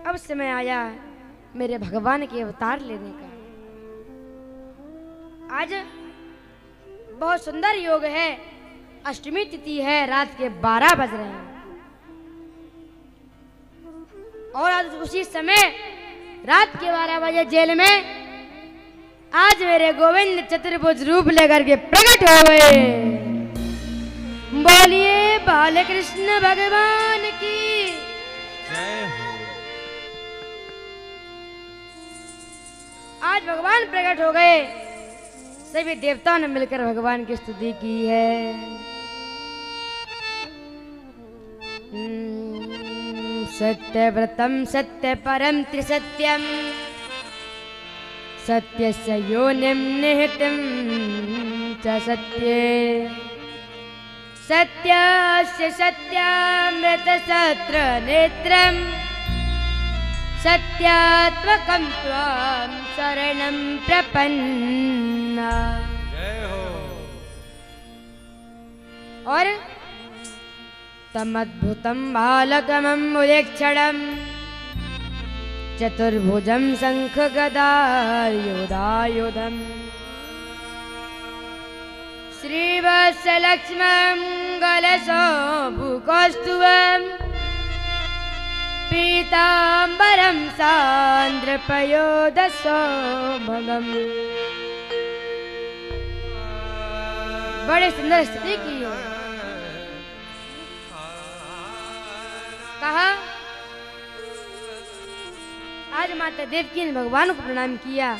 अब समय आया मेरे भगवान के अवतार लेने का। आज बहुत सुंदर योग है, अष्टमी तिथि है, रात के 12 बज रहे हैं और आज उसी समय रात के 12 बजे जेल में आज मेरे गोविंद चतुर्भुज रूप लेकर के प्रकट हो गए। बोलिए बालकृष्ण भगवान की जय हो। आज भगवान प्रकट हो गए। सभी देवताओं ने मिलकर भगवान की स्तुति की है। सत्यव्रतम सत्य परम त्रिसत्यम सत्यस्य योनिं निहितं च सत्ये सत्यस्य सत्यामृत सत्र नेत्रम् सत्यात्मकं त्वां शरणं प्रपन्ना। जय हो। और तमद्भुतं बालकमं मुदीक्षणं चतुर्भुजं शङ्खगदायुधायुधम् श्रीवत्सलक्ष्मं गलशोभुकौस्तुभम् पीताम्बरं सान्द्रपयोदशोभगम्। बड़े सुंदर स्तुति की है। कहा आज माता देवकी ने भगवान को प्रणाम किया।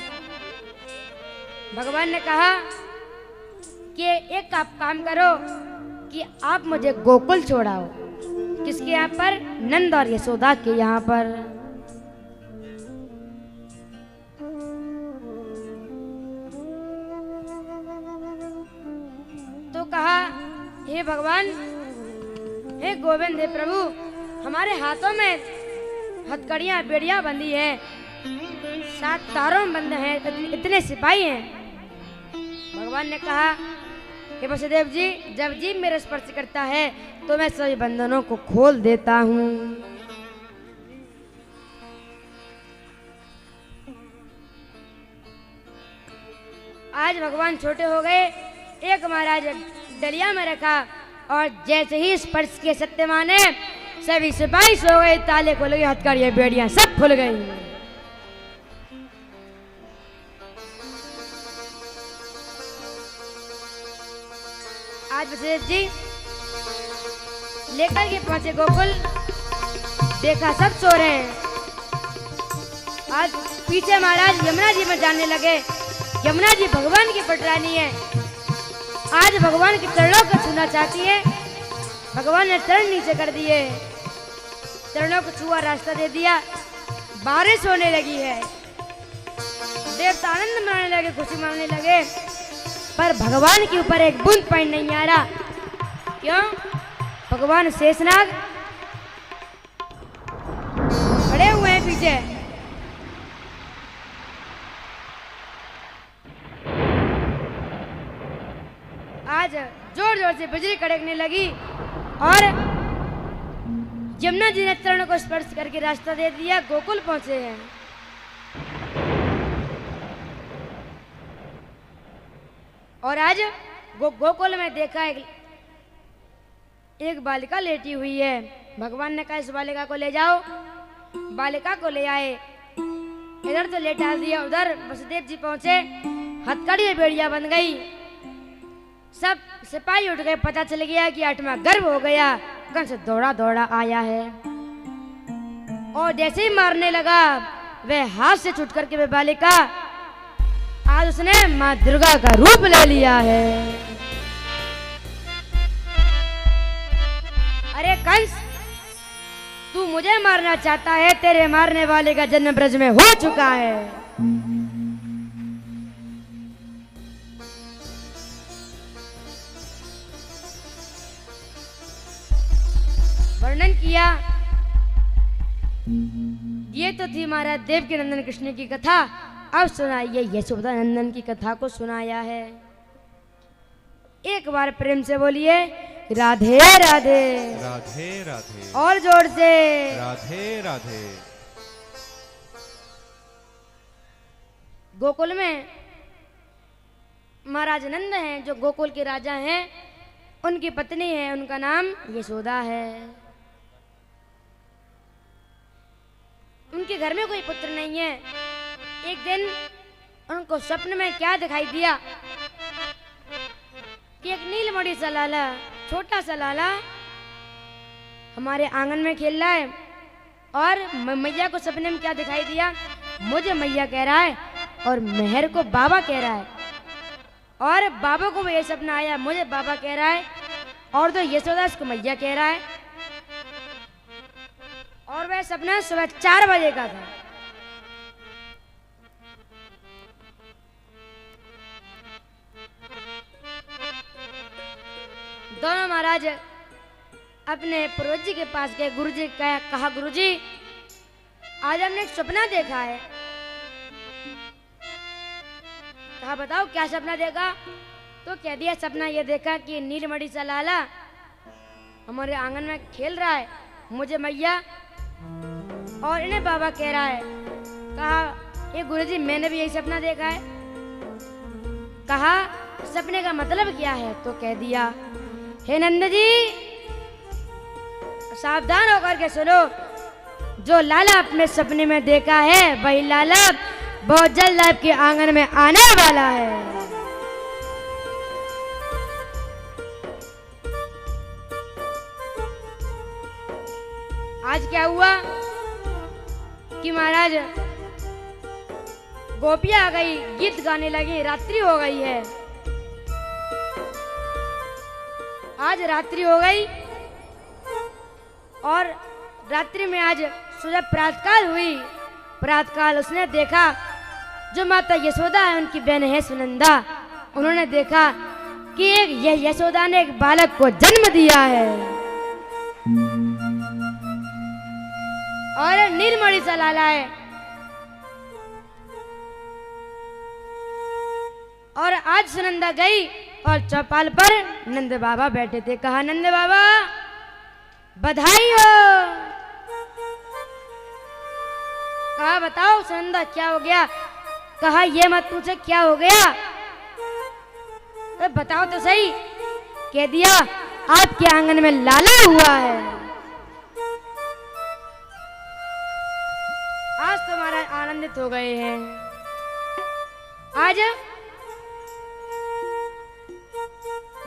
भगवान ने कहा कि एक आप काम करो कि आप मुझे गोकुल छोड़ाओ। किसके यहाँ पर? नंद और यशोदा के यहाँ पर। तो कहा हे भगवान, हे गोविंद, हे प्रभु, हमारे हाथों में हथकड़ियां बेड़ियां बंधी है, 7 तारों में बंद हैं, इतने सिपाही हैं। भगवान ने कहा हे वसुदेव जी, जब जीव मेरा स्पर्श करता है तो मैं सभी बंधनों को खोल देता हूँ। आज भगवान छोटे हो गए। एक महाराज डलिया में रखा और जैसे ही स्पर्श के सत्यमान है सभी सिपाही सो गए, ताले खुल गए, हथकड़ियां बेड़ियां सब खुल गई। आज वसुदेव जी लेकर के पहुंचे गोकुल, देखा सब सो रहे हैं। आज पीछे महाराज यमुना जी में जाने लगे। यमुना जी भगवान की पटरानी है। आज भगवान के चरणों को छूना चाहती है। भगवान ने चरण नीचे कर दिए, चरणों को छुआ, रास्ता दे दिया। बारिश होने लगी है। देवता आनंद मनाने लगे, खुशी मनाने लगे, पर भगवान के ऊपर एक बूंद पानी नहीं आ रहा। क्यों? भगवान शेषनाग खड़े हुए हैं पीछे। आज जोर जोर से बिजली कड़कने लगी और यमुना जी ने चरणों को स्पर्श करके रास्ता दे दिया। गोकुल पहुंचे हैं। और आज गोकुल में देखा एक बालिका लेटी हुई है। भगवान ने कहा इस बालिका को ले जाओ। बालिका को ले आए, इधर तो लेटा दिया, उधर वसुदेव जी पहुंचे, हथकड़ी बेड़िया बन गई, सब सिपाही उठ गए। पता चल गया कि 8वां गर्भ हो गया। कंस दौड़ा दौड़ा आया है और जैसे ही मारने लगा वह हाथ से छूट करके वह बालिका आज उसने माँ दुर्गा का रूप ले लिया है। अरे कंस, तू मुझे मारना चाहता है, तेरे मारने वाले का जन्म ब्रज में हो चुका है। वर्णन किया। ये तो थी महाराज देवकी नंदन कृष्ण की कथा। अब सुनाइए यशोदा नंदन की कथा को सुनाया है। एक बार प्रेम से बोलिए राधे राधे। राधे राधे। और जोर से राधे राधे। गोकुल में महाराज नंद हैं, जो गोकुल के राजा हैं, उनकी पत्नी है, उनका नाम यशोदा है। उनके घर में कोई पुत्र नहीं है। एक दिन उनको स्वप्न में क्या दिखाई दिया कि एक नीलमणि सा लाला, छोटा सा लाला हमारे आंगन में खेल रहा है। और मैया को सपने में क्या दिखाई दिया, मुझे मैया कह रहा है और मेहर को बाबा कह रहा है। और बाबा को भी ये सपना आया, मुझे बाबा कह रहा है, और तो यशोदा को मैया कह रहा है। और वह सपना सुबह 4 बजे का था। दोनों महाराज अपने पुरोहित जी के पास गए। गुरुजी कहा गुरुजी, आज हमने एक सपना देखा है। कहा बताओ क्या सपना देखा? तो कह दिया सपना ये देखा कि नीलमणि सा लाला हमारे आंगन में खेल रहा है, मुझे मैया और इन्हें बाबा कह रहा है। कहा ये गुरुजी मैंने भी यही सपना देखा है। कहा सपने का मतलब क्या है? तो कह दिया हे नंद जी, सावधान होकर के सुनो, जो लाला अपने सपने में देखा है वही लाला बहुत जल्द आपके आंगन में आने वाला है। आज क्या हुआ कि महाराज गोपियां आ गई, गीत गाने लगी, रात्रि हो गई है। आज रात्रि हो गई और रात्रि में आज सुबह प्रातःकाल हुई। प्रातःकाल उसने देखा, जो माता यशोदा है उनकी बहन है सुनंदा, उन्होंने देखा कि एक यशोदा ने एक बालक को जन्म दिया है और नीलमणि सा लाला है। और आज सुनंदा गई और चौपाल पर नंद बाबा बैठे थे। कहा नंद बाबा बधाई हो। कहा बताओ सुनंदा क्या हो गया? कहा ये मत पूछे क्या हो गया, तो बताओ तो सही। कह दिया आपके आंगन में लाला हुआ है। आज तुम्हारा आनंदित हो गए हैं। आज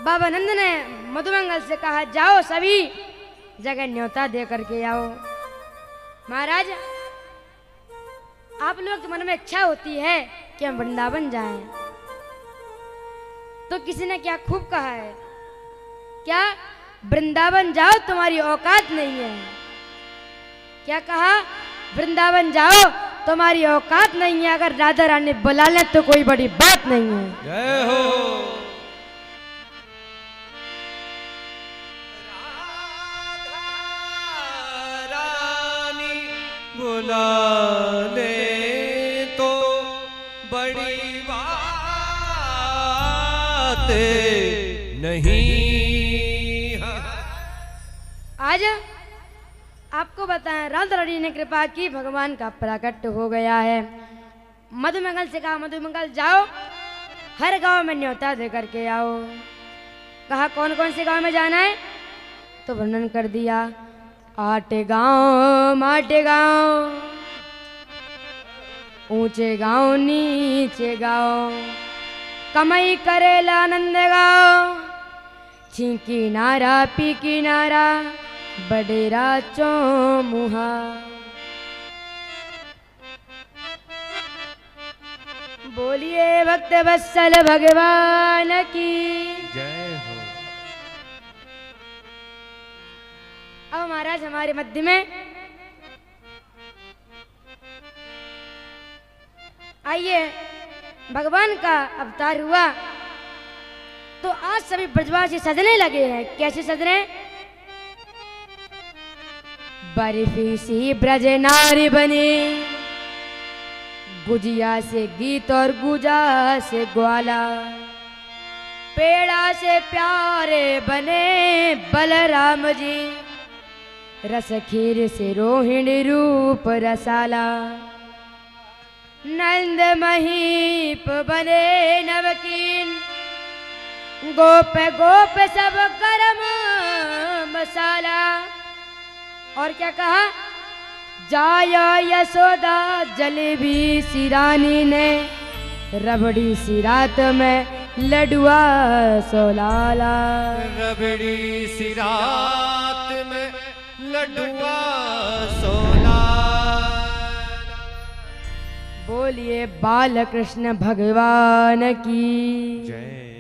बाबा नंद ने मधुमंगल से कहा जाओ सभी जगह न्योता दे करके आओ। महाराज आप लोग के मन में इच्छा होती है कि हम वृंदावन जाएं, तो किसी ने क्या खूब कहा है, क्या वृंदावन जाओ तुम्हारी औकात नहीं है। क्या कहा? वृंदावन जाओ तुम्हारी औकात नहीं है, अगर राधा रानी बुला ले तो कोई बड़ी बात नहीं है। जय हो। बुला ले तो बड़ी बात नहीं। आज आपको बताएं, राधा रानी ने कृपा की, भगवान का प्राकट्य हो गया है। मधुमंगल से कहा मधुमंगल जाओ हर गांव में न्योता दे करके आओ। कहा कौन कौन से गांव में जाना है? तो वर्णन कर दिया, आटे गांव माटे गांव, ऊंचे गांव नीचे गांव, कमाई करेला नंद गांव, छींकी नारा पीकी नारा, बडेरा चौमुहा। बोलिए भक्त वत्सल भगवान की जय हो। अब महाराज हमारे मध्य में आइए, भगवान का अवतार हुआ तो आज सभी ब्रजवासी सजने लगे हैं। कैसे सज रहे हैं? बर्फी सी ब्रज नारी बनी, गुजिया से गीत और गुजा से ग्वाला, पेड़ा से प्यारे बने बलराम जी, रस खीर से रोहिणी रूप रसाला, नंद महीप बने नवकीन, गोप गोप सब गरम मसाला। और क्या कहा, जाया यशोदा जलेबी सी रानी ने, रबड़ी सी रात में लडुआ सोलाला। रबड़ी सी रात में लडुआ सोला। बोलिए बाल कृष्ण भगवान की जय।